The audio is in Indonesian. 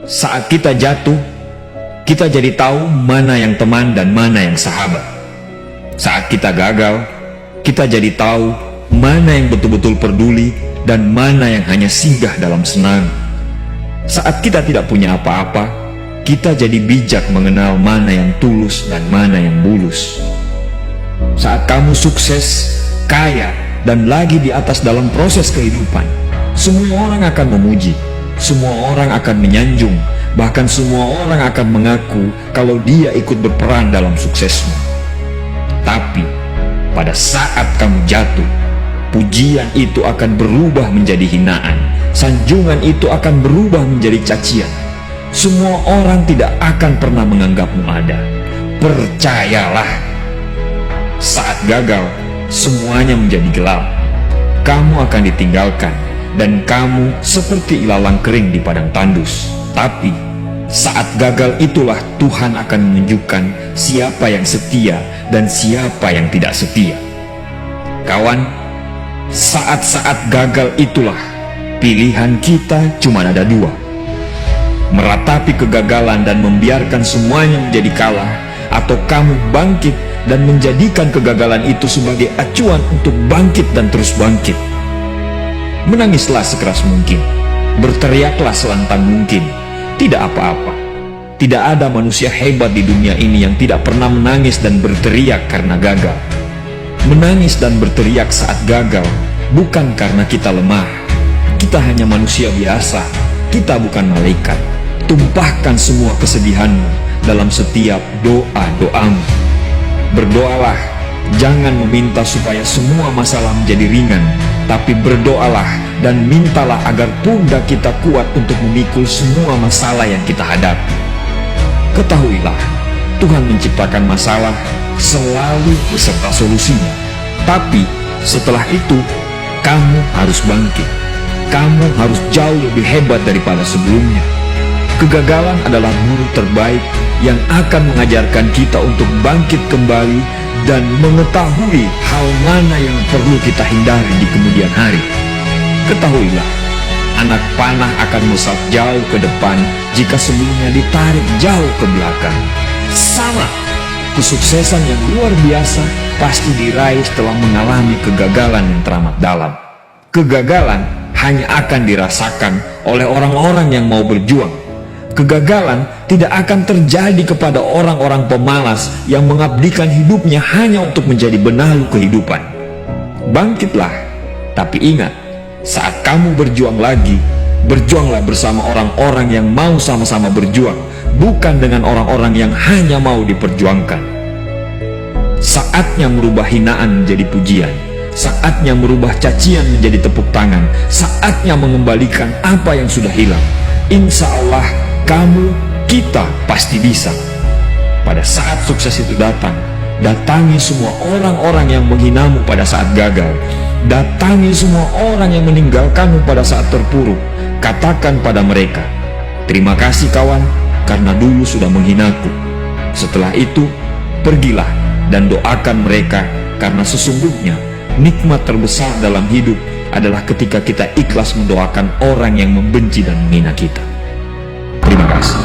Saat kita jatuh, kita jadi tahu mana yang teman dan mana yang sahabat. Saat kita gagal, kita jadi tahu mana yang betul-betul peduli dan mana yang hanya singgah dalam senang. Saat kita tidak punya apa-apa, kita jadi bijak mengenal mana yang tulus dan mana yang bulus. Saat kamu sukses, kaya, dan lagi di atas dalam proses kehidupan, semua orang akan memuji, semua orang akan menyanjung, bahkan semua orang akan mengaku kalau dia ikut berperan dalam suksesmu. Tapi pada saat kamu jatuh, pujian itu akan berubah menjadi hinaan, sanjungan itu akan berubah menjadi cacian. Semua orang tidak akan pernah menganggapmu ada. Percayalah, saat gagal, semuanya menjadi gelap. Kamu akan ditinggalkan, dan kamu seperti ilalang kering di padang tandus. Tapi saat gagal itulah Tuhan akan menunjukkan siapa yang setia dan siapa yang tidak setia. Kawan, saat-saat gagal itulah pilihan kita cuma ada dua: meratapi kegagalan dan membiarkan semuanya menjadi kalah, atau kamu bangkit dan menjadikan kegagalan itu sebagai acuan untuk bangkit dan terus bangkit. Menangislah sekeras mungkin, berteriaklah selantang mungkin. Tidak apa-apa. Tidak ada manusia hebat di dunia ini yang tidak pernah menangis dan berteriak karena gagal. Menangis dan berteriak saat gagal bukan karena kita lemah. Kita hanya manusia biasa. Kita bukan malaikat. Tumpahkan semua kesedihanmu dalam setiap doa-doamu. Berdoalah, jangan meminta supaya semua masalah menjadi ringan, tapi berdoalah dan mintalah agar pundak kita kuat untuk memikul semua masalah yang kita hadapi. Ketahuilah, Tuhan menciptakan masalah selalu beserta solusinya. Tapi setelah itu, kamu harus bangkit. Kamu harus jauh lebih hebat daripada sebelumnya. Kegagalan adalah guru terbaik yang akan mengajarkan kita untuk bangkit kembali dan mengetahui hal mana yang perlu kita hindari di kemudian hari. Ketahuilah, anak panah akan melesat jauh ke depan jika sebelumnya ditarik jauh ke belakang. Sama, kesuksesan yang luar biasa pasti diraih setelah mengalami kegagalan yang teramat dalam. Kegagalan hanya akan dirasakan oleh orang-orang yang mau berjuang. Kegagalan tidak akan terjadi kepada orang-orang pemalas yang mengabdikan hidupnya hanya untuk menjadi benalu kehidupan. Bangkitlah, tapi ingat, saat kamu berjuang lagi, berjuanglah bersama orang-orang yang mau sama-sama berjuang, bukan dengan orang-orang yang hanya mau diperjuangkan. Saatnya merubah hinaan menjadi pujian, saatnya merubah cacian menjadi tepuk tangan, saatnya mengembalikan apa yang sudah hilang. Insya Allah, kamu, kita pasti bisa. Pada saat sukses itu datang, datangi semua orang-orang yang menghinamu pada saat gagal. Datangi semua orang yang meninggalkanmu pada saat terpuruk. Katakan pada mereka, terima kasih kawan, karena dulu sudah menghinaku. Setelah itu, pergilah dan doakan mereka, karena sesungguhnya nikmat terbesar dalam hidup adalah ketika kita ikhlas mendoakan orang yang membenci dan menghina kita. Terima kasih.